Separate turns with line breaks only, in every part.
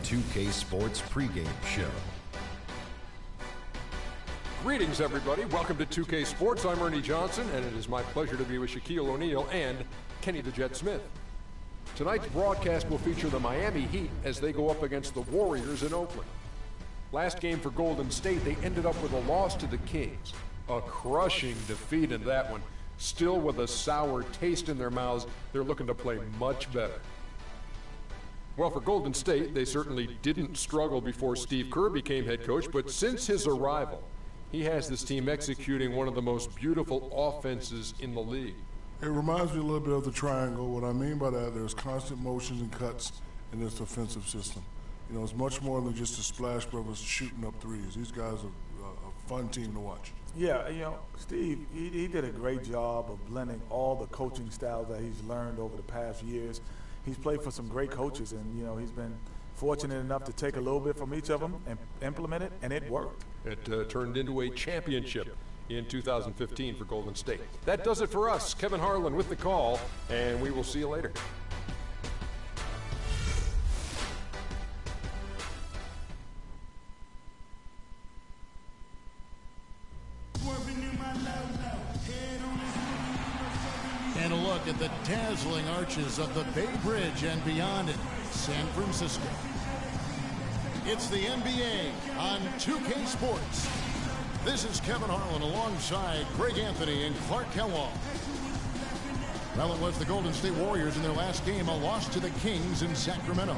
2K Sports pregame show.
Greetings, everybody. Welcome to 2K Sports. I'm Ernie Johnson, and it is my pleasure to be with Shaquille O'Neal and Kenny the Jet Smith. Tonight's broadcast will feature the Miami Heat as they go up against the Warriors in Oakland. Last game for Golden State, they ended up with a loss to the Kings. A crushing defeat in that one. Still with a sour taste in their mouths, they're looking to play much better. Well, for Golden State, they certainly didn't struggle before Steve Kerr became head coach, but since his arrival, he has this team executing one of the most beautiful offenses in the league.
It reminds me a little bit of the triangle. What I mean by that, there's constant motions and cuts in this offensive system. You know, it's much more than just a Splash Brothers shooting up threes. These guys are a fun team to watch.
Yeah, you know, Steve, he did a great job of blending all the coaching styles that he's learned over the past years. He's played for some great coaches, and, you know, he's been fortunate enough to take a little bit from each of them and implement it, and it worked.
It turned into a championship in 2015 for Golden State. That does it for us. Kevin Harlan with the call, and we will see you later.
And a look at the dazzling arches of the Bay Bridge and beyond it, San Francisco. It's the NBA on 2K Sports. This is Kevin Harlan alongside Greg Anthony and Clark Kellogg. Well, it was the Golden State Warriors in their last game, a loss to the Kings in Sacramento.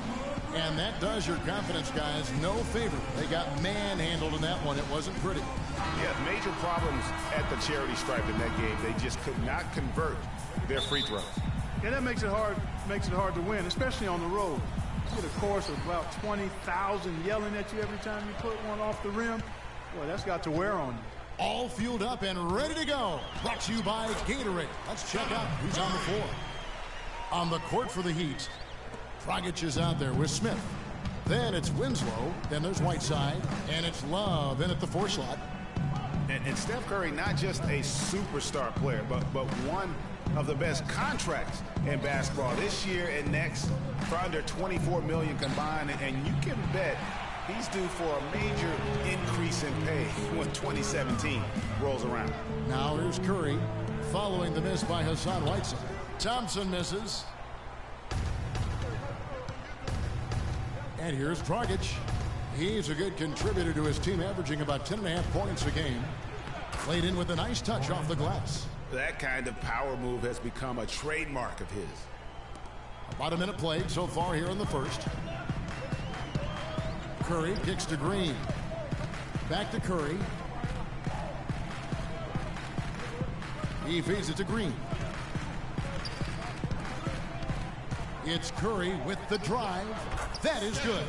And that does your confidence guys no favor. They got manhandled in that one. It wasn't pretty.
Yeah, major problems at the charity stripe in that game. They just could not convert their free throws.
Yeah, that makes it hard to win, especially on the road. You get a chorus of about 20,000 yelling at you every time you put one off the rim. Boy, that's got to wear on you.
All fueled up and ready to go. Brought to you by Gatorade. Let's check out who's on the floor. On the court for the Heat, Dragic is out there with Smith. Then it's Winslow. Then there's Whiteside. And it's Love in at the 4 slot.
And Steph Curry, not just a superstar player, but one of the best contracts in basketball this year and next for under $24 million combined. And you can bet he's due for a major increase in pay when 2017 rolls around.
Now here's Curry following the miss by Hassan Whiteside. Thompson misses. And here's Dragic. He's a good contributor to his team, averaging about 10.5 points a game. Played in with a nice touch off the glass.
That kind of power move has become a trademark of his.
About a minute played so far here in the first. Curry kicks to Green. Back to Curry. He feeds it to Green. It's Curry with the drive. That is good.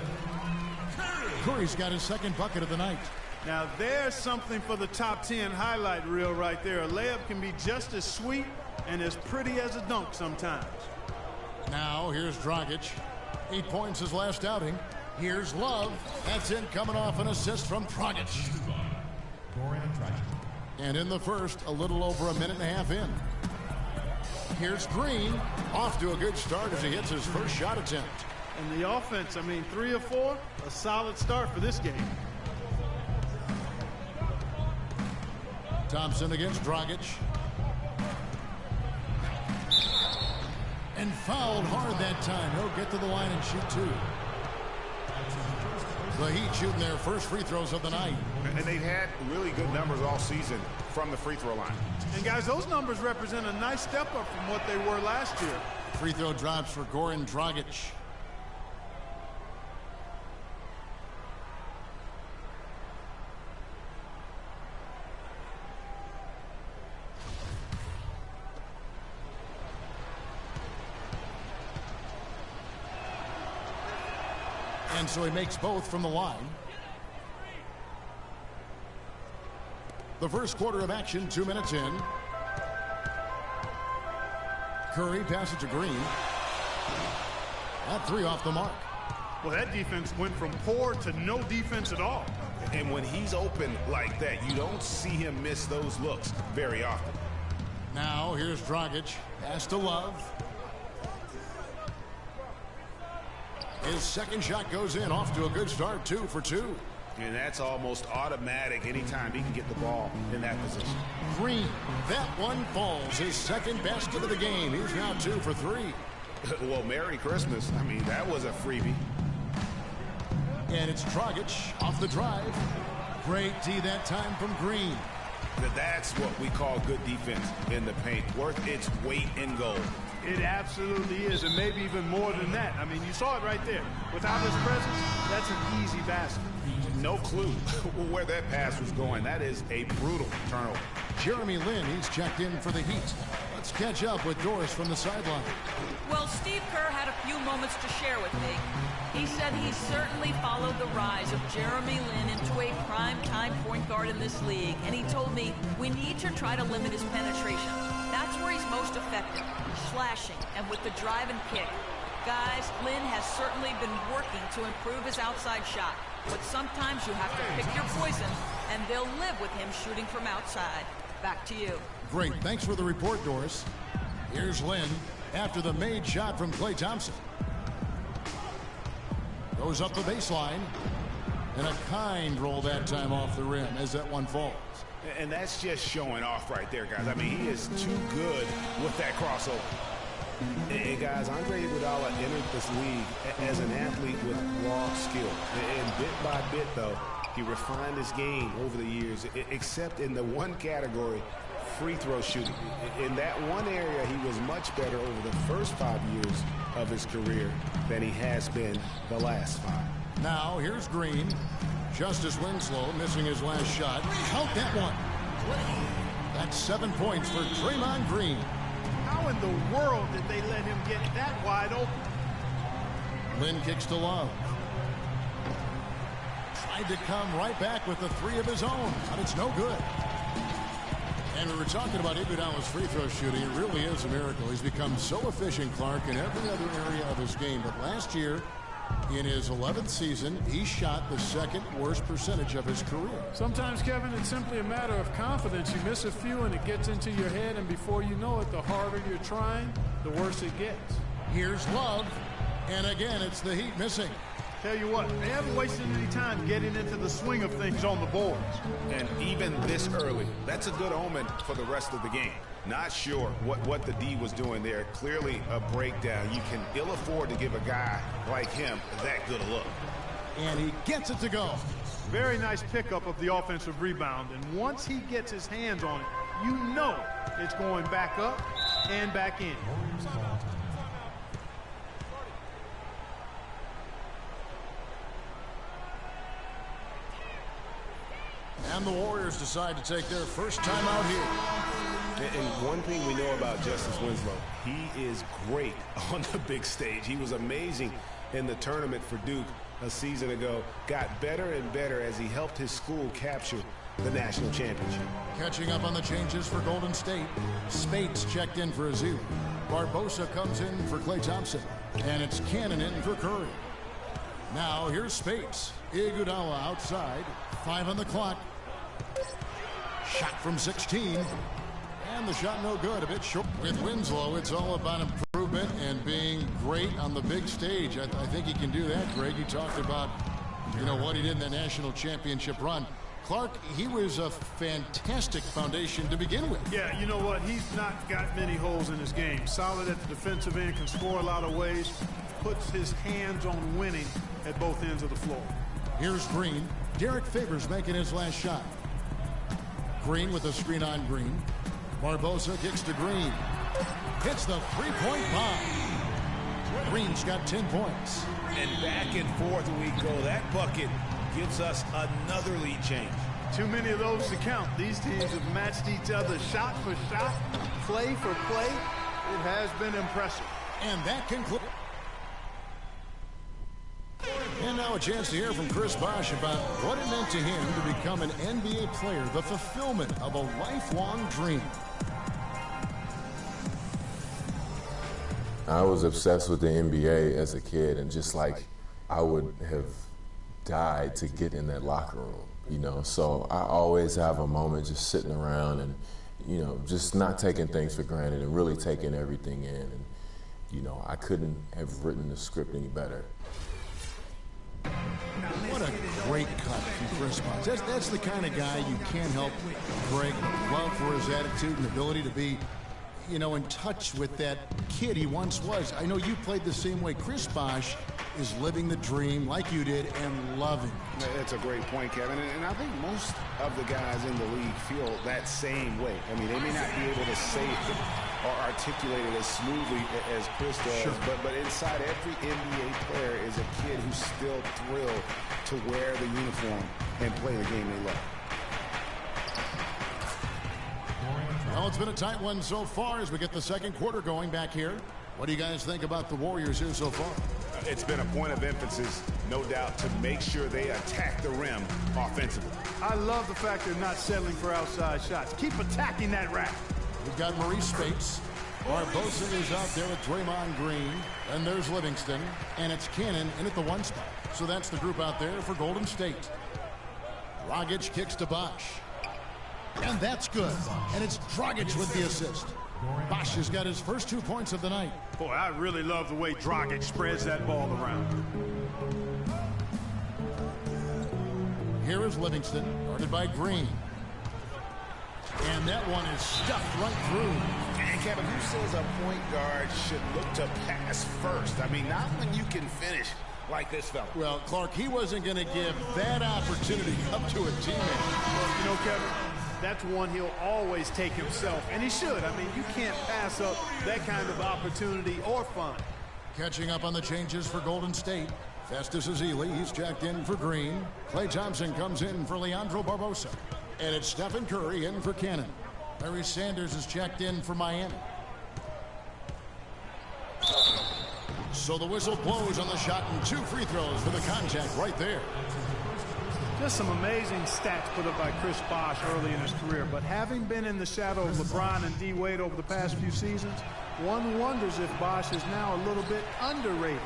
Curry's got his second bucket of the night.
Now there's something for the top 10 highlight reel right there. A layup can be just as sweet and as pretty as a dunk sometimes.
Now here's Dragic. 8 points his last outing. Here's Love. That's in, coming off an assist from Dragic. And in the first, a little over a minute and a half in. Here's Green. Off to a good start as he hits his first shot attempt.
And the offense, I mean, 3 of 4, a solid start for this game.
Thompson against Dragic. And fouled hard that time. He'll get to the line and shoot 2. The Heat shooting their first free throws of the night.
And they've had really good numbers all season from the free throw line.
And guys, those numbers represent a nice step up from what they were last year.
Free throw drops for Goran Dragic. And so he makes both from the line. The first quarter of action, 2 minutes in. Curry passes to Green. That 3 off the mark.
Well, that defense went from poor to no defense at all.
And when he's open like that, you don't see him miss those looks very often.
Now here's Dragic. Pass to Love. His second shot goes in, off to a good start, 2 for 2.
And that's almost automatic anytime he can get the ball in that position.
Green, that one falls. His second basket of the game. He's now 2 for 3.
Well, Merry Christmas. I mean, that was a freebie.
And it's Dragic off the drive. Great D that time from Green.
That's what we call good defense in the paint. Worth its weight in gold.
It absolutely is, and maybe even more than that. I mean, you saw it right there. Without his presence, that's an easy basket.
No clue where that pass was going. That is a brutal turnover.
Jeremy Lin, he's checked in for the Heat. Let's catch up with Doris from the sideline.
Well, Steve Kerr had a few moments to share with me. He said he certainly followed the rise of Jeremy Lin into a prime-time point guard in this league, and he told me we need to try to limit his penetration. That's where he's most effective, slashing and with the drive and kick. Guys, Lin has certainly been working to improve his outside shot, but sometimes you have to pick your poison, and they'll live with him shooting from outside. Back to you.
Great. Thanks for the report, Doris. Here's Lin after the made shot from Klay Thompson. Goes up the baseline. And a kind roll that time off the rim as that one falls.
And that's just showing off right there, guys. I mean, he is too good with that crossover. And guys, Andre Iguodala entered this league as an athlete with raw skill. And bit by bit, though, he refined his game over the years, except in the one category, free throw shooting. In that one area, he was much better over the first 5 years of his career than he has been the last 5.
Now, here's Green. Justice Winslow missing his last shot. Count that one. That's 7 points for Draymond Green.
How in the world did they let him get that wide open?
Lin kicks to Love. Tried to come right back with the 3 of his own, but it's no good. And we were talking about Iguodala's free throw shooting. It really is a miracle. He's become so efficient, Clark, in every other area of his game. But last year, in his 11th season, he shot the second worst percentage of his career.
Sometimes, Kevin, it's simply a matter of confidence. You miss a few and it gets into your head, and before you know it, the harder you're trying, the worse it gets.
Here's Love, and again, it's the Heat missing.
Tell you what, they haven't wasted any time getting into the swing of things on the boards.
And even this early, that's a good omen for the rest of the game. Not sure what the D was doing there. Clearly a breakdown. You can ill afford to give a guy like him that good a look.
And he gets it to go.
Very nice pickup of the offensive rebound. And once he gets his hands on it, you know it's going back up and back in.
And the Warriors decide to take their first time out here.
And one thing we know about Justice Winslow, he is great on the big stage. He was amazing in the tournament for Duke a season ago. Got better and better as he helped his school capture the national championship.
Catching up on the changes for Golden State. Spates checked in for Azul. Barbosa comes in for Klay Thompson. And it's Cannon in for Curry. Now here's Spates. Iguodala outside. 5 on the clock. Shot from 16. And the shot no good, a bit short. With Winslow, it's all about improvement and being great on the big stage. I think he can do that, Greg. You talked about, what he did in the national championship run. Clark, he was a fantastic foundation to begin with.
Yeah, you know what? He's not got many holes in his game. Solid at the defensive end, can score a lot of ways, puts his hands on winning at both ends of the floor.
Here's Green. Derek Favors making his last shot. Green with a screen on Green. Barbosa kicks to Green. Hits the three-point bomb. Green's got 10 points.
And back and forth we go. That bucket gives us another lead change.
Too many of those to count. These teams have matched each other shot for shot, play for play. It has been impressive.
And that concludes. And now a chance to hear from Chris Bosh about what it meant to him to become an NBA player, the fulfillment of a lifelong dream.
I was obsessed with the NBA as a kid, and just like I would have died to get in that locker room, So I always have a moment just sitting around and, just not taking things for granted and really taking everything in. And, I couldn't have written the script any better.
great cut from Chris Bosh. That's the kind of guy you can't help Greg love for his attitude and ability to be, you know, in touch with that kid he once was. I know you played the same way. Chris Bosh is living the dream like you did and loving it.
That's a great point, Kevin. And I think most of the guys in the league feel that same way. I mean, they may not be able to say it or articulate it as smoothly as Chris does,
sure.
but inside every NBA player is a kid who's still thrilled to wear the uniform and play the game they love.
Well, it's been a tight one so far as we get the second quarter going back here. What do you guys think about the Warriors here so far?
It's been a point of emphasis, no doubt, to make sure they attack the rim offensively.
I love the fact they're not settling for outside shots. Keep attacking that rack.
We've got Maurice Spates. Barbosa is out there with Draymond Green. And there's Livingston. And it's Cannon in at the 1 spot. So that's the group out there for Golden State. Dragic kicks to Bosh. And that's good. And it's Dragic with the assist. Bosh has got his first 2 points of the night.
Boy, I really love the way Dragic spreads that ball around.
Here is Livingston, guarded by Green. And that one is stuffed right through.
And Kevin, who says a point guard should look to pass first? I mean, not when you can finish like this fella.
Well, Clark, he wasn't going to give that opportunity up to a teammate.
Well, you know, Kevin, that's one he'll always take himself, and he should. I mean, you can't pass up that kind of opportunity or fun.
Catching up on the changes for Golden State. Festus Ezeli, he's checked in for Green. Klay Thompson comes in for Leandro Barbosa. And it's Stephen Curry in for Cannon. Larry Sanders is checked in for Miami. So the whistle blows on the shot and 2 free throws for the contact right there.
Just some amazing stats put up by Chris Bosh early in his career. But having been in the shadow of LeBron and D. Wade over the past few seasons, one wonders if Bosh is now a little bit underrated.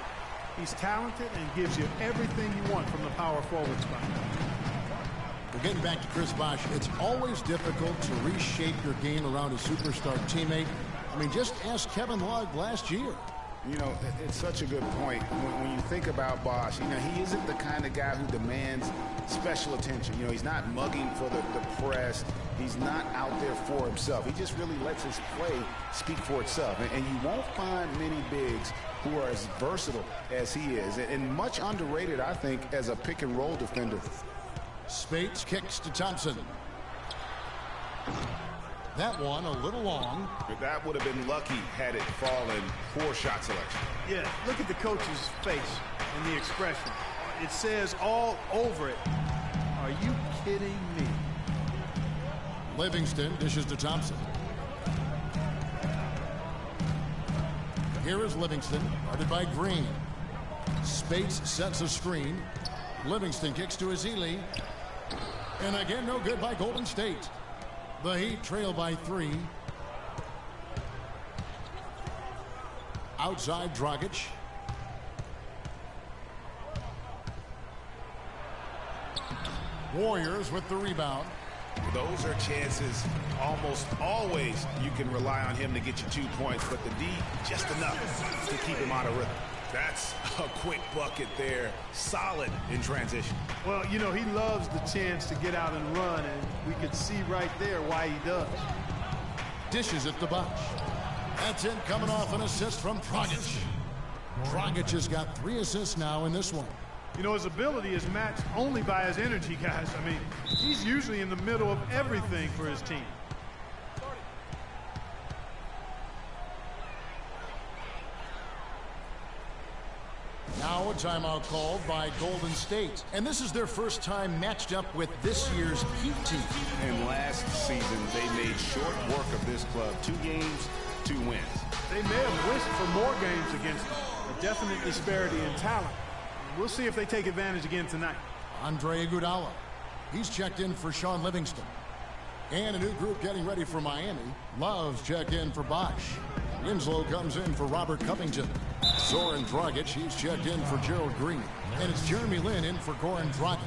He's talented and gives you everything you want from the power forward spot.
We're getting back to Chris Bosh. It's always difficult to reshape your game around a superstar teammate. I mean, just ask Kevin Love last year.
You know, it's such a good point. When you think about Bosh, you know, he isn't the kind of guy who demands special attention. You know, he's not mugging for the press. He's not out there for himself. He just really lets his play speak for itself. And you won't find many bigs who are as versatile as he is. And much underrated, I think, as a pick-and-roll defender.
Spates kicks to Thompson. That one a little long.
That would have been lucky had it fallen. Poor shot selection.
Yeah, look at the coach's face and the expression. It says all over it, are you kidding me?
Livingston dishes to Thompson. Here is Livingston, guarded by Green. Spates sets a screen. Livingston kicks to Ezeli. And again, no good by Golden State. The Heat trail by 3. Outside Dragic. Warriors with the rebound.
Those are chances almost always you can rely on him to get you 2 points, but the D just enough to keep him out of rhythm. That's a quick bucket there. Solid in transition.
Well, you know, he loves the chance to get out and run, and we could see right there why he does.
Dishes it to Bosh. That's it, coming off an assist from Dragic. Dragic has got 3 assists now in this one.
You know, his ability is matched only by his energy, guys. I mean, he's usually in the middle of everything for his team.
Now a timeout called by Golden State. And this is their first time matched up with this year's Heat team.
And last season, they made short work of this club. 2 games, 2 wins.
They may have wished for more games against them. A definite disparity in talent. We'll see if they take advantage again tonight.
Andre Iguodala. He's checked in for Sean Livingston. And a new group getting ready for Miami. Love's checked in for Bosh. Winslow comes in for Robert Covington. Zoran Dragic, he's checked in for Gerald Green. And it's Jeremy Lin in for Goran Dragic.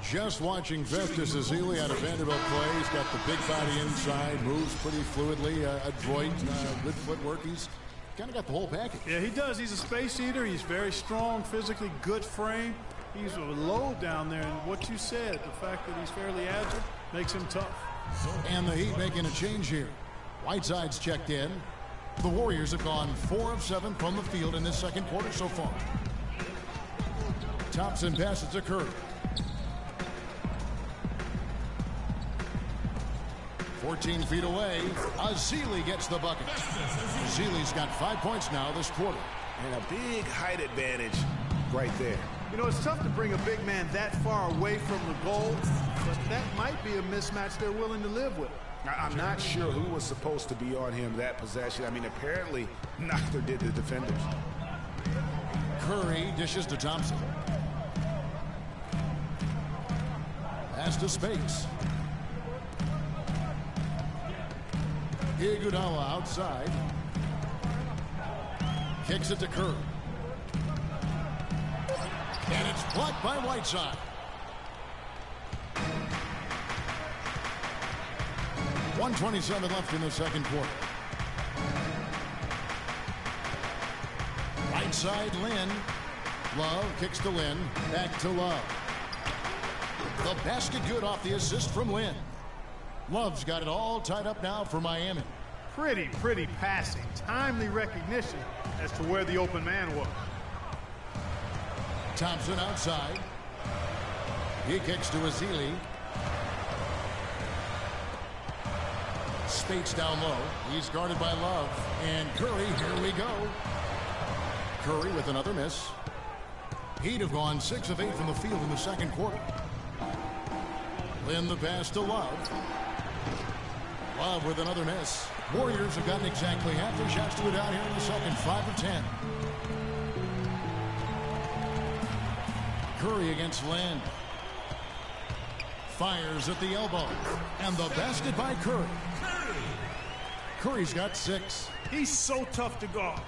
Just watching Festus Ezeli out of Vanderbilt play. He's got the big body inside, moves pretty fluidly, adroit, good footwork. He's kind of got the whole package.
Yeah, he does. He's a space eater. He's very strong, physically good frame. He's a load down there, and what you said, the fact that he's fairly agile, makes him tough.
And the Heat making a change here. Whiteside's checked in. The Warriors have gone 4 of 7 from the field in this second quarter so far. Thompson passes to Curry. 14 feet away. Azili gets the bucket. Azili's got 5 points now this quarter.
And a big height advantage right there.
You know, it's tough to bring a big man that far away from the goal, but that might be a mismatch they're willing to live with.
I'm not sure who was supposed to be on him that possession. I mean, apparently neither did the defenders.
Curry dishes to Thompson. Pass to Space. Iguodala outside. Kicks it to Curry. And it's blocked by Whiteside. 1:27 left in the second quarter. Whiteside, Lynn. Love kicks to Lynn. Back to Love. The basket good off the assist from Lynn. Love's got it all tied up now for Miami.
Pretty passing. Timely recognition as to where the open man was.
Thompson outside. He kicks to Azili. Spates down low. He's guarded by Love. And Curry, here we go. Curry with another miss. He'd have gone 6 of 8 from the field in the second quarter. Lynn the pass to Love. Love with another miss. Warriors have gotten exactly half their shots to it out here in the second. 5 of 10. Curry against Lynn. Fires at the elbow. And the basket by Curry. Curry's got 6.
He's so tough to guard.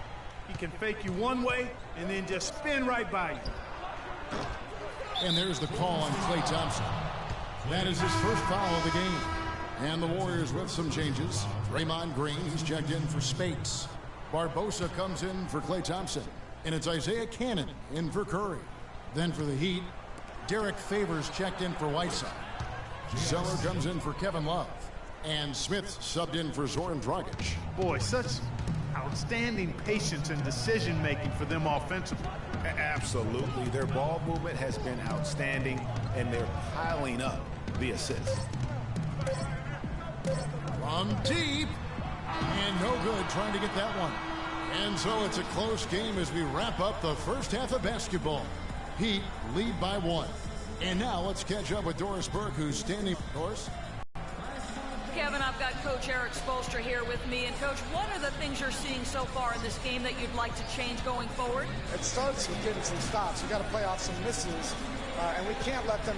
He can fake you one way and then just spin right by you.
And there's the call on Klay Thompson. That is his first foul of the game. And the Warriors with some changes. Draymond Green, he's checked in for Spates. Barbosa comes in for Klay Thompson. And it's Isaiah Cannon in for Curry. Then for the Heat, Derek Favors checked in for Whiteside. Zeller comes in for Kevin Love. And Smith subbed in for Zoran Dragic.
Boy, such outstanding patience and decision-making for them offensively.
Absolutely. Their ball movement has been outstanding, and they're piling up the assists.
From deep. And no good trying to get that one. And so it's a close game as we wrap up the first half of basketball. Heat lead by 1. And now let's catch up with Doris Burke, who's standing. Doris?
Kevin, I've got Coach Eric Spoelstra here with me. And, Coach, what are the things you're seeing so far in this game that you'd like to change going forward?
It starts with getting some stops. You got to play off some misses, and we can't let them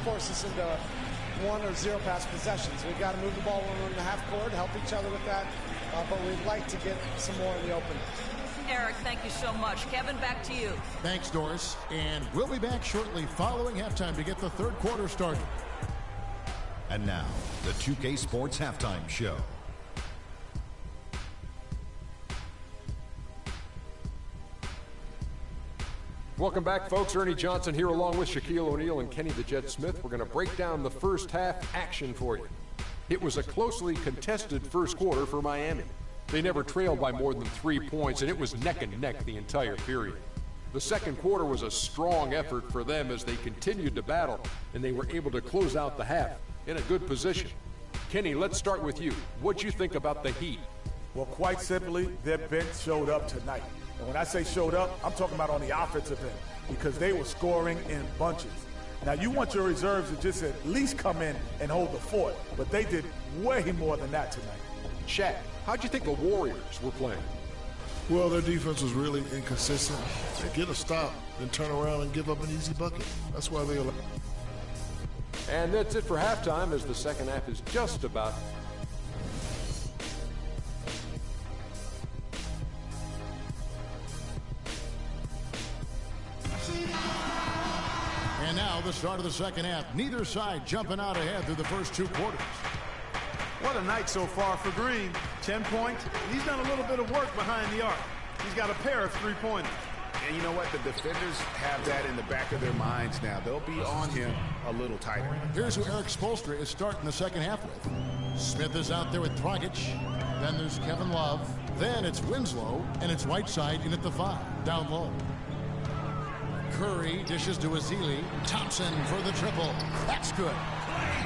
force us into 1 or 0 pass possessions. We've got to move the ball when we're in the half court, help each other with that, but we'd like to get some more in the open.
Eric, thank you so much. Kevin, back to you.
Thanks, Doris. And we'll be back shortly following halftime to get the third quarter started.
And now, the 2K Sports Halftime Show.
Welcome back, folks. Ernie Johnson here along with Shaquille O'Neal and Kenny the Jet Smith. We're going to break down the first half action for you. It was a closely contested first quarter for Miami. They never trailed by more than 3 points, and it was neck and neck the entire period. The second quarter was a strong effort for them as they continued to battle, and they were able to close out the half in a good position. Kenny, let's start with you. What'd you think about the Heat?
Well, quite simply, their bench showed up tonight. And when I say showed up, I'm talking about on the offensive end, because they were scoring in bunches. Now, you want your reserves to just at least come in and hold the fort, but they did way more than that tonight.
Shaq, how'd you think the Warriors were playing?
Well, their defense was really inconsistent. They get a stop, then turn around and give up an easy bucket. That's why they.
And that's it for halftime, as the second half is just about.
And now the start of the second half. Neither side jumping out ahead through the first 2 quarters.
What a night so far for Green. 10 points. He's done a little bit of work behind the arc. He's got a pair of 3-pointers.
And you know what? The defenders have that in the back of their minds now. They'll be on him a little tighter.
Here's who Eric Spoelstra is starting the second half with. Smith is out there with Dragic. Then there's Kevin Love. Then it's Winslow, and it's Whiteside in at the 5, down low. Curry dishes to Ezeli. Thompson for the triple. That's good.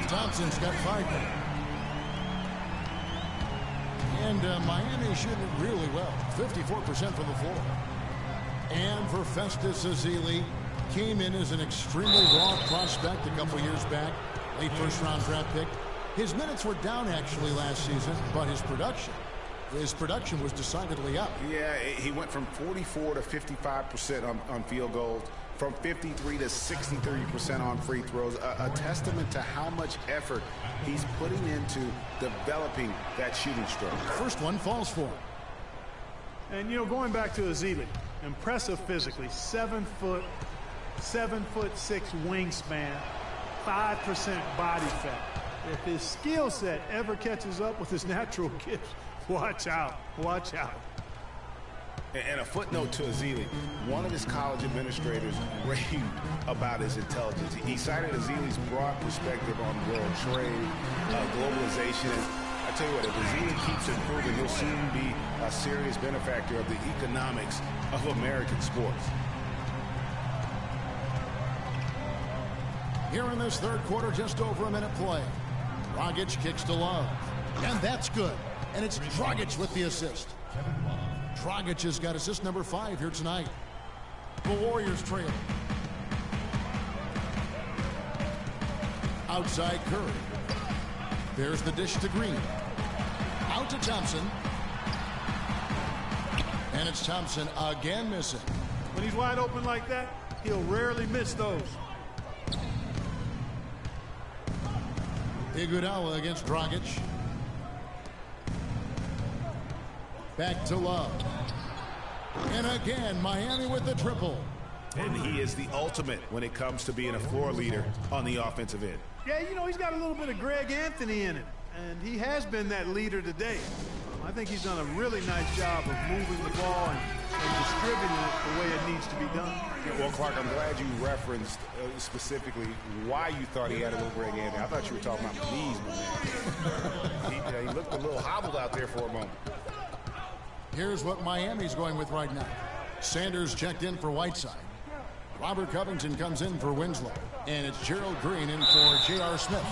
Thompson's got 5 now. And Miami shooting really well. 54% from the floor. And for Festus Ezeli, came in as an extremely raw prospect a couple years back. Late first-round draft pick. His minutes were down actually last season, but his production was decidedly up.
Yeah, he went from 44 to 55% on field goals, from 53 to 63% on free throws, a testament to how much effort he's putting into developing that shooting stroke.
First one falls for him.
And, you know, going back to Ezeli, impressive physically, 7 foot, 7'6" wingspan, 5% body fat. If his skill set ever catches up with his natural gifts, watch out, watch out.
And a footnote to Ezeli, one of his college administrators raved about his intelligence. He cited Ezeli's broad perspective on world trade, globalization. And I tell you what, if Ezeli keeps improving, he'll soon be a serious benefactor of the economics of American sports.
Here in this third quarter, just over a minute play. Dragic kicks to Love. And that's good. And it's Dragic with the assist. Dragic has got assist number 5 here tonight. The Warriors trail. Outside Curry. There's the dish to Green. Out to Thompson. And it's Thompson again missing.
When he's wide open like that, he'll rarely miss those.
Iguodala against Dragic. Back to Love. And again, Miami with the triple.
And he is the ultimate when it comes to being a floor leader on the offensive end.
Yeah, you know, he's got a little bit of Greg Anthony in it. And he has been that leader today. I think he's done a really nice job of moving the ball and distributing it the way it needs to be done.
Yeah, well, Clark, I'm glad you referenced specifically why you thought he had a little Greg Anthony. I thought you were talking about my knees, my man. He looked a little hobbled out there for a moment.
Here's what Miami's going with right now. Sanders checked in for Whiteside. Robert Covington comes in for Winslow. And it's Gerald Green in for J.R. Smith.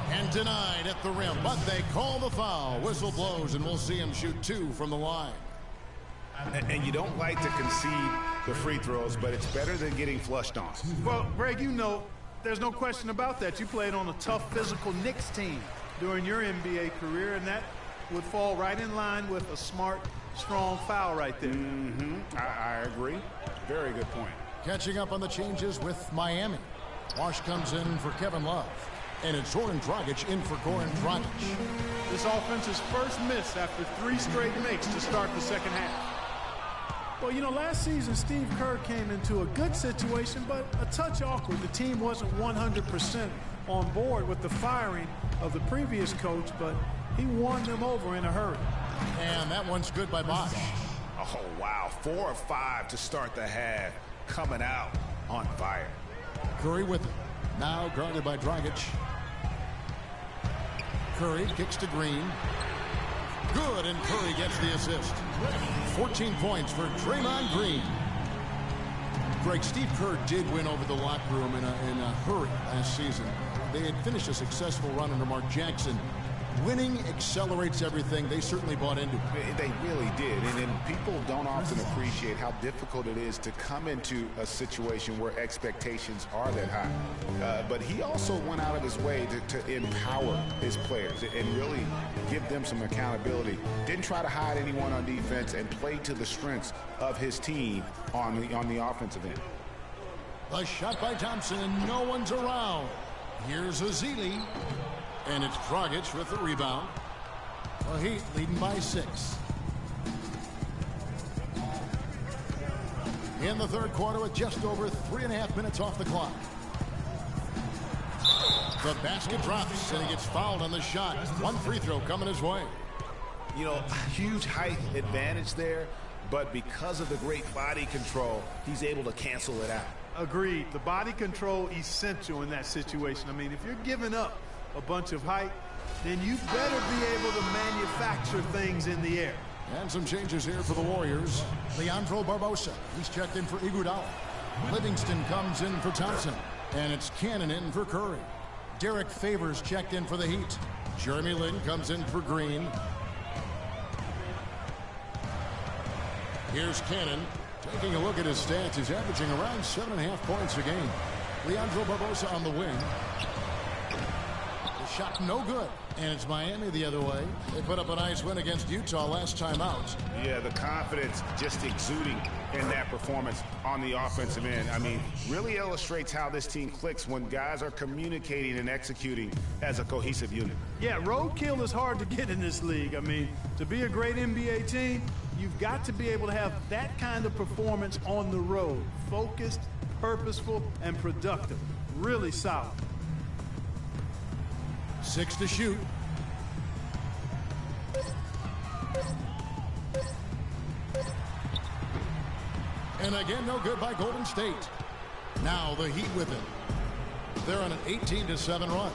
And denied at the rim, but they call the foul. Whistle blows, and we'll see him shoot 2 from the line.
And you don't like to concede the free throws, but it's better than getting flushed on.
Well, Greg, you know, there's no question about that. You played on a tough physical Knicks team during your NBA career, and that would fall right in line with a smart, strong foul right there.
I agree. Very good point.
Catching up on the changes with Miami. Wash comes in for Kevin Love. And it's Zoran Dragic in for Goran Dragic.
This offense's first miss after 3 straight makes to start the second half. Well, you know, last season, Steve Kerr came into a good situation, but a touch awkward. The team wasn't 100% on board with the firing of the previous coach, but he won them over in a hurry.
And that one's good by Bosh.
Oh, wow. 4 of 5 to start the half. Coming out on fire.
Curry with it. Now guarded by Dragic. Curry kicks to Green. Good, and Curry gets the assist. 14 points for Draymond Green. Greg, Steve Kerr did win over the locker room in a hurry last season. They had finished a successful run under Mark Jackson. Winning accelerates everything. They certainly bought into it.
They really did. And people don't often appreciate how difficult it is to come into a situation where expectations are that high. But he also went out of his way to empower his players and really give them some accountability. Didn't try to hide anyone on defense and played to the strengths of his team on the offensive end.
A shot by Thompson, and no one's around. Here's Ezeli. And it's Dragic with the rebound. Well, Heat leading by 6. In the third quarter with just over 3.5 minutes off the clock. The basket drops, and he gets fouled on the shot. 1 free throw coming his way.
You know, huge height advantage there. but because of the great body control, he's able to cancel it out.
Agreed. The body control essential in that situation. I mean, if you're giving up a bunch of height, then you better be able to manufacture things in the air.
And some changes here for the Warriors. Leandro Barbosa, he's checked in for Iguodala. Livingston comes in for Thompson. And it's Cannon in for Curry. Derek Favors checked in for the Heat. Jeremy Lin comes in for Green. Here's Cannon. Taking a look at his stats, he's averaging around 7.5 points a game. Leandro Barbosa on the wing. The shot no good. And it's Miami the other way. They put up a nice win against Utah last time out.
Yeah, the confidence just exuding in that performance on the offensive end. I mean, really illustrates how this team clicks when guys are communicating and executing as a cohesive unit.
Yeah, roadkill is hard to get in this league. I mean, to be a great NBA team, you've got to be able to have that kind of performance on the road. Focused, purposeful, and productive. Really solid.
6 to shoot. And again, no good by Golden State. Now the Heat with it. They're on an 18-7 run.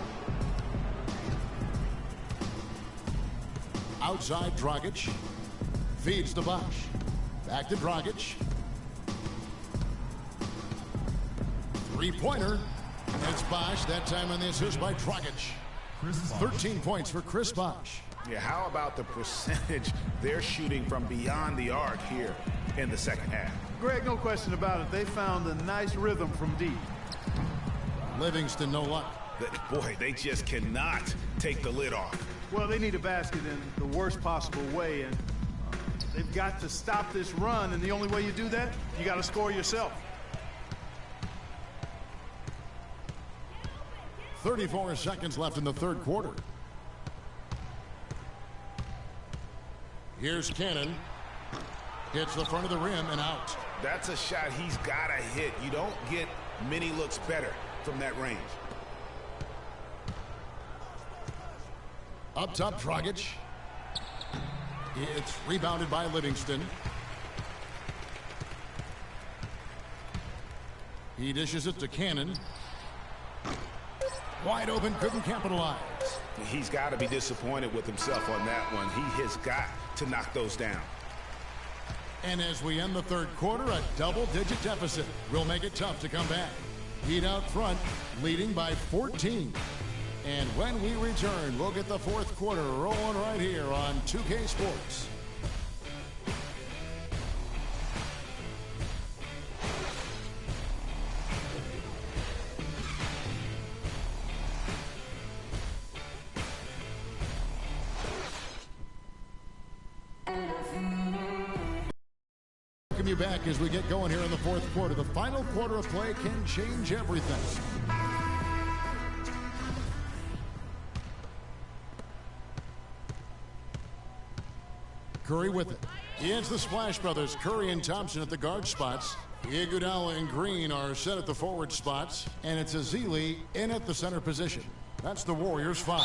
Outside Dragic. Feeds to Bosh. Back to Dragic. Three-pointer. It's Bosh. That time on the assist by Dragic. 13 points for Chris Bosh.
Yeah, how about the percentage they're shooting from beyond the arc here in the second half?
Greg, no question about it. They found a nice rhythm from deep.
Livingston, no luck.
Boy, they just cannot take the lid off.
Well, they need a basket in the worst possible way, and they've got to stop this run, and the only way you do that, you got to score yourself.
34 seconds left in the third quarter. Here's Cannon. Hits the front of the rim and out.
That's a shot he's got to hit. You don't get many looks better from that range.
Up top, Dragic. It's rebounded by Livingston. He dishes it to Cannon. Wide open, couldn't capitalize.
He's got to be disappointed with himself on that one. He has got to knock those down.
And as we end the third quarter, a double-digit deficit will make it tough to come back. Heat out front, leading by 14. And when we return, we'll get the fourth quarter rolling right here on 2K Sports. Welcome you back as we get going here in the fourth quarter. The final quarter of play can change everything. Curry with it. It's the Splash Brothers, Curry and Thompson at the guard spots. Iguodala and Green are set at the forward spots. And it's Azili in at the center position. That's the Warriors' 5.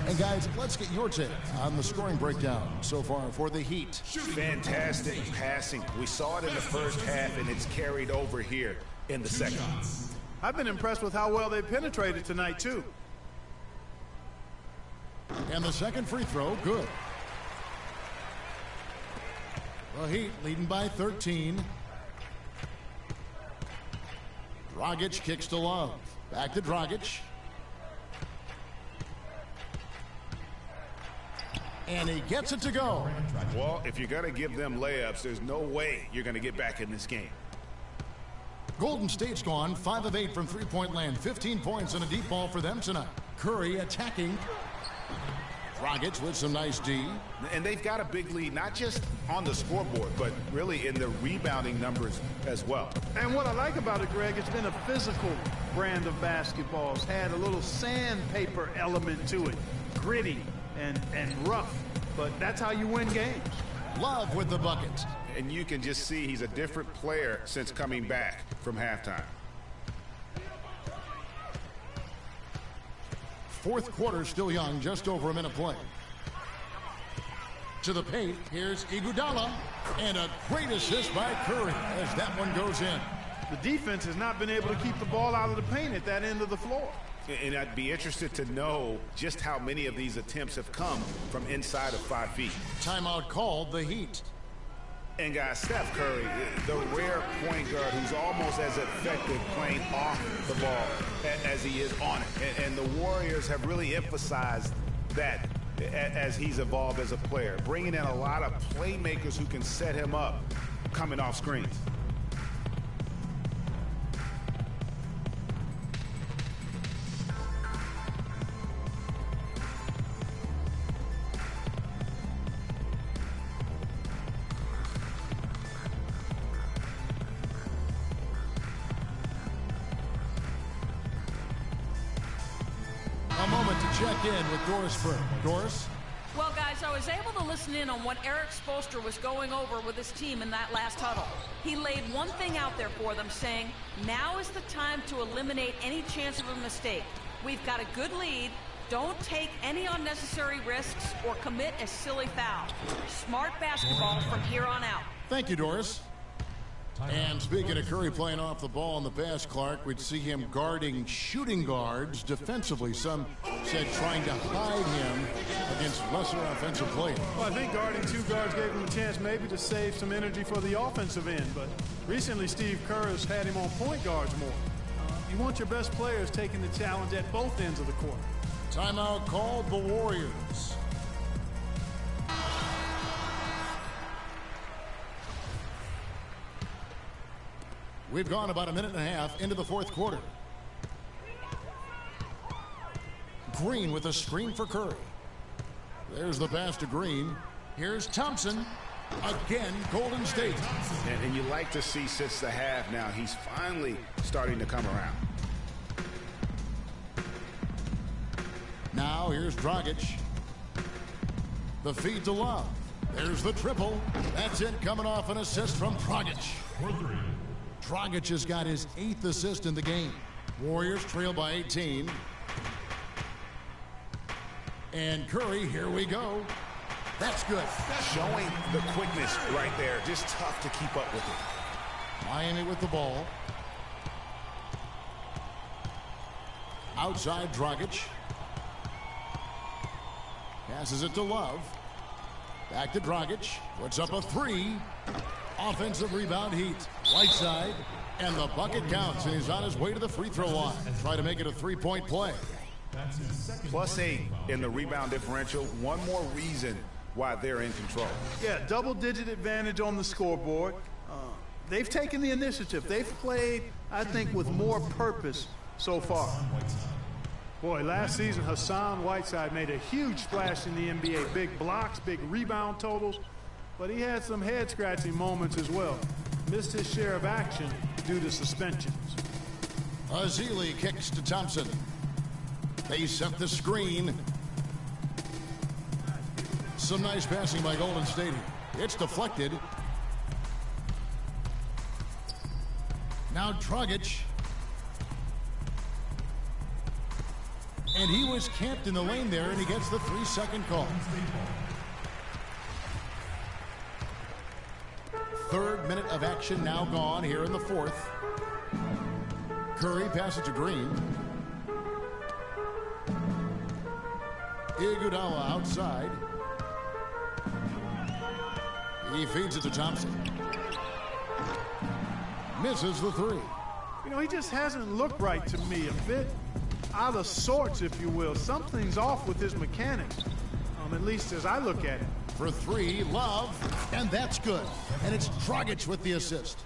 And guys, let's get your take on the scoring breakdown so far for the Heat.
Fantastic passing. We saw it in the first half, and it's carried over here in the second.
I've been impressed with how well they penetrated tonight, too.
And the second free throw, good. The Heat leading by 13. Dragic kicks to Love. Back to Dragic. And he gets it to go.
Well, if you're going to give them layups, there's no way you're going to get back in this game.
Golden State's gone 5 of 8 from three-point land. 15 points and a deep ball for them tonight. Curry attacking. Dragic with some nice D.
And they've got a big lead, not just on the scoreboard, but really in the rebounding numbers as well.
And what I like about it, Greg, it's been a physical brand of basketball. It's had a little sandpaper element to it. Gritty and rough, but that's how you win games.
Love with the bucket.
And you can just see he's a different player since coming back from halftime.
Fourth quarter still young, just over a minute play. To the paint, here's Iguodala. And a great assist by Curry as that one goes in.
The defense has not been able to keep the ball out of the paint at that end of the floor.
And I'd be interested to know just how many of these attempts have come from inside of 5 feet.
Timeout called, the Heat.
And guys, Steph Curry, the rare point guard who's almost as effective playing off the ball as he is on it. And the Warriors have really emphasized that as he's evolved as a player, bringing in a lot of playmakers who can set him up coming off screens.
Check in with Doris Burke. Doris?
Well, guys, I was able to listen in on what Eric Spoelstra was going over with his team in that last huddle. He laid one thing out there for them, saying, now is the time to eliminate any chance of a mistake. We've got a good lead. Don't take any unnecessary risks or commit a silly foul. Smart basketball from here on out.
Thank you, Doris. And speaking of Curry playing off the ball in the pass, Clark, we'd see him guarding shooting guards defensively. Some said trying to hide him against lesser offensive players.
Well, I think guarding two guards gave him a chance maybe to save some energy for the offensive end. But recently, Steve Kerr has had him on point guards more. You want your best players taking the challenge at both ends of the court.
Timeout called, the Warriors. We've gone about a minute and a half into the fourth quarter. Green with a screen for Curry. There's the pass to Green. Here's Thompson. Again, Golden State.
And you like to see since the half now, he's finally starting to come around.
Now here's Dragic. The feed to Love. There's the triple. That's it, coming off an assist from Dragic. Dragic has got his 8th assist in the game. Warriors trail by 18. And Curry, here we go. That's good.
Showing the quickness right there. Just tough to keep up with it.
Miami with the ball. Outside Dragic. Passes it to Love. Back to Dragic. Puts up a 3. Offensive rebound, Heat. Right side. And the bucket counts. And he's on his way to the free throw line. Try to make it a 3-point play.
+8 in the rebound differential. One more reason why they're in control.
Yeah, double-digit advantage on the scoreboard. They've taken the initiative. They've played, I think, with more purpose so far. Boy, last season, Hassan Whiteside made a huge splash in the NBA. Big blocks, big rebound totals. But he had some head-scratching moments as well. Missed his share of action due to suspensions.
Azili kicks to Thompson. They set the screen. Some nice passing by Golden State. It's deflected. Now Dragic. And he was camped in the lane there, and he gets the 3-second call. Third minute of action now gone here in the fourth. Curry passes to Green. Iguodala outside. He feeds it to Thompson. Misses the 3.
You know, he just hasn't looked right to me. A bit out of sorts, if you will. Something's off with his mechanics, at least as I look at it.
For 3, Love, and that's good. And it's Dragic with the assist.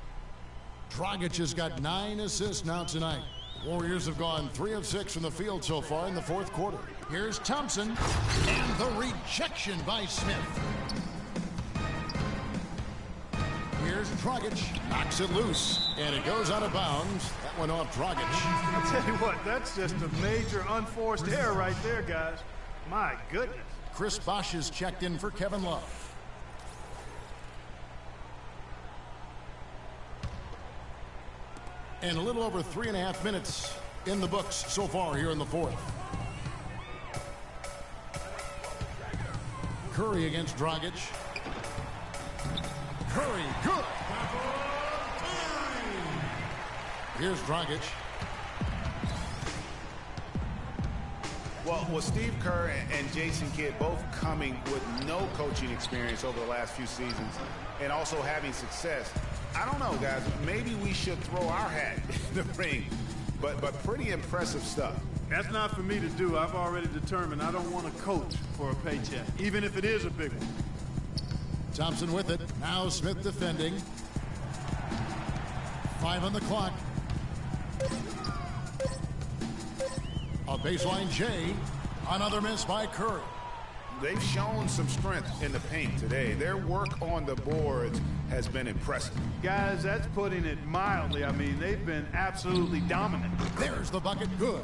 Dragic has got 9 assists now tonight. Warriors have gone 3 of 6 from the field so far in the fourth quarter. Here's Thompson, and the rejection by Smith. Here's Dragic, knocks it loose, and it goes out of bounds. That went off Dragic.
I'll tell you what, that's just a major unforced error right there, guys. My goodness.
Chris Bosh is checked in for Kevin Love. And a little over 3.5 minutes in the books so far here in the fourth. Curry against Dragic. Curry, good. Here's Dragic.
Well, with Steve Kerr and Jason Kidd both coming with no coaching experience over the last few seasons and also having success, I don't know, guys. Maybe we should throw our hat in the ring. But pretty impressive stuff.
That's not for me to do. I've already determined I don't want to coach for a paycheck, even if it is a big one.
Thompson with it. Now Smith defending. 5 on the clock. A baseline J. Another miss by Curry.
They've shown some strength in the paint today. Their work on the boards has been impressive.
Guys, that's putting it mildly. I mean, they've been absolutely dominant.
There's the bucket, good.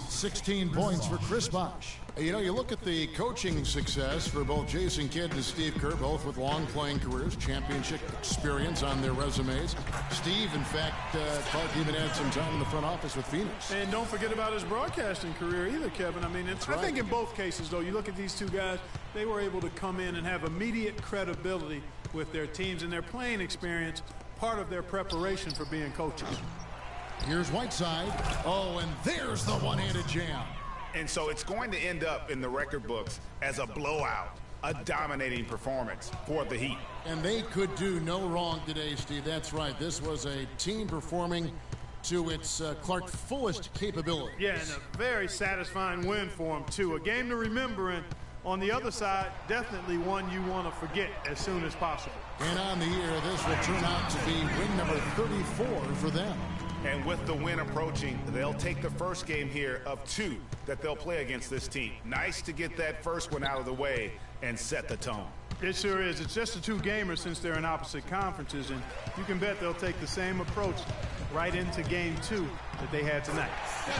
16 points for Chris Bosh. You know, you look at the coaching success for both Jason Kidd and Steve Kerr, both with long playing careers, championship experience on their resumes. Steve, in fact, Clark even had some time in the front office with Phoenix.
And don't forget about his broadcasting career either, Kevin. I mean, I think in both cases, though, you look at these two guys, they were able to come in and have immediate credibility with their teams and their playing experience, part of their preparation for being coaches.
Here's Whiteside. Oh, and there's the one-handed jam.
And so it's going to end up in the record books as a blowout, a dominating performance for the Heat.
And they could do no wrong today, Steve. That's right. This was a team performing to its Clark fullest capability.
Yeah, and a very satisfying win for them, too. A game to remember, and on the other side, definitely one you want to forget as soon as possible.
And on the year, this will turn out to be win number 34 for them.
And with the win approaching, they'll take the first game here of 2 that they'll play against this team. Nice to get that first one out of the way and set the tone.
It sure is. It's just a 2-gamer since they're in opposite conferences, and you can bet they'll take the same approach right into game 2 that they had tonight.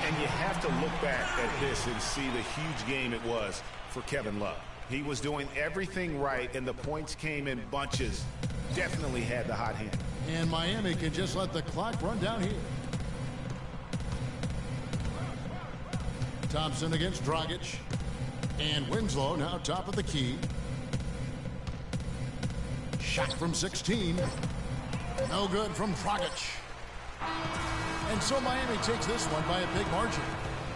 And you have to look back at this and see the huge game it was for Kevin Love. He was doing everything right, and the points came in bunches. Definitely had the hot hand.
And Miami can just let the clock run down here. Thompson against Dragic. And Winslow now top of the key. Shot from 16. No good from Dragic. And so Miami takes this one by a big margin.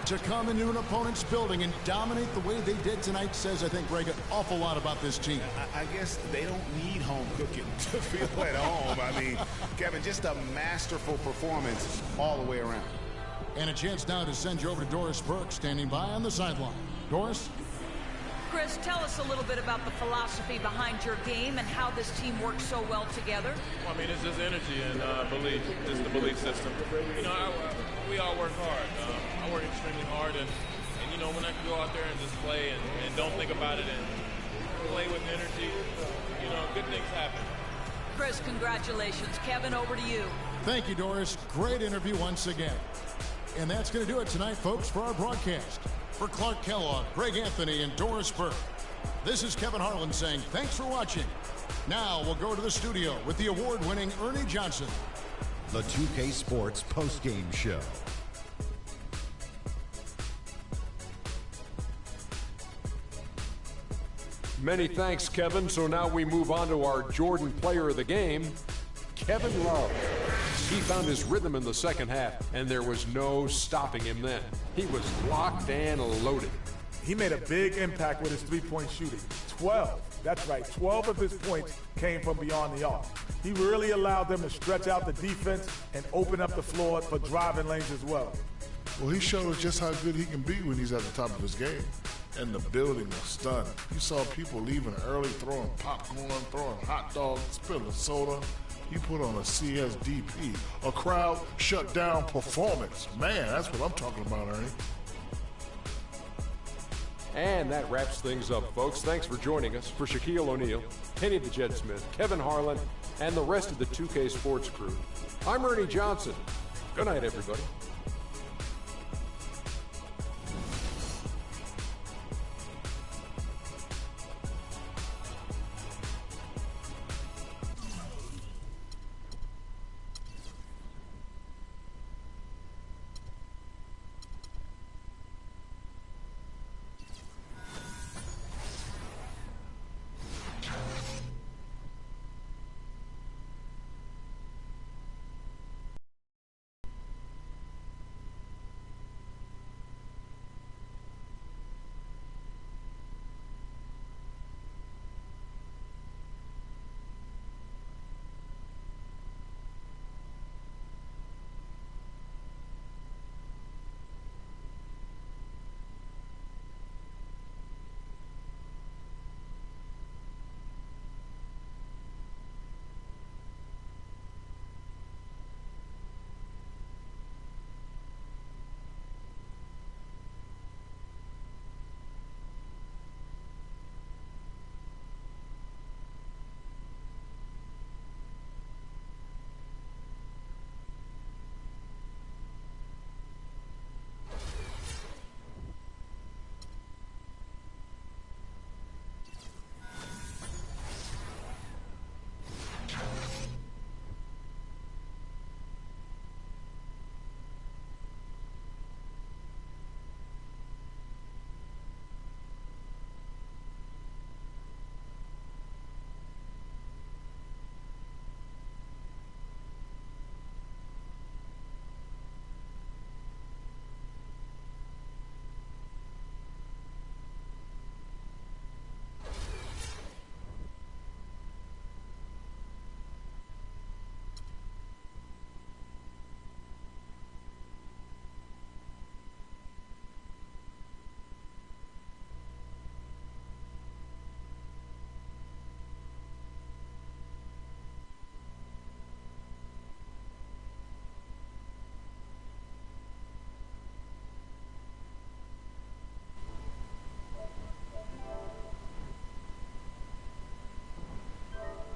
To come into an opponent's building and dominate the way they did tonight says, I think, Greg, an awful lot about this team.
I guess they don't need home cooking to feel at home. I mean, Kevin, just a masterful performance all the way around.
And a chance now to send you over to Doris Burke, standing by on the sideline. Doris?
Chris, tell us a little bit about the philosophy behind your game and how this team works so well together.
Well, I mean, it's just energy and belief. It's the belief system. You know, we all work hard. I work extremely hard, and you know, when I can go out there and just play and don't think about it and play with energy, you know, good things happen.
Chris, congratulations. Kevin, over to you.
Thank you, Doris. Great interview once again. And that's going to do it tonight, folks, for our broadcast. For Clark Kellogg, Greg Anthony, and Doris Burke, this is Kevin Harlan saying thanks for watching. Now we'll go to the studio with the award-winning Ernie Johnson.
The 2K Sports postgame show.
Many thanks, Kevin. So now we move on to our Jordan player of the game, Kevin Love. He found his rhythm in the second half, and there was no stopping him then. He was locked and loaded.
He made a big impact with his three-point shooting. 12. That's right. 12 of his points came from beyond the arc. He really allowed them to stretch out the defense and open up the floor for driving lanes as well.
Well, he showed us just how good he can be when he's at the top of his game. And the building was stunned. You saw people leaving early, throwing popcorn, throwing hot dogs, spilling soda. He put on a CSDP, a crowd shut down performance. Man, that's what I'm talking about, Ernie.
And that wraps things up, folks. Thanks for joining us. For Shaquille O'Neal, Kenny the Jet Smith, Kevin Harlan, and the rest of the 2K Sports crew, I'm Ernie Johnson. Good night, everybody.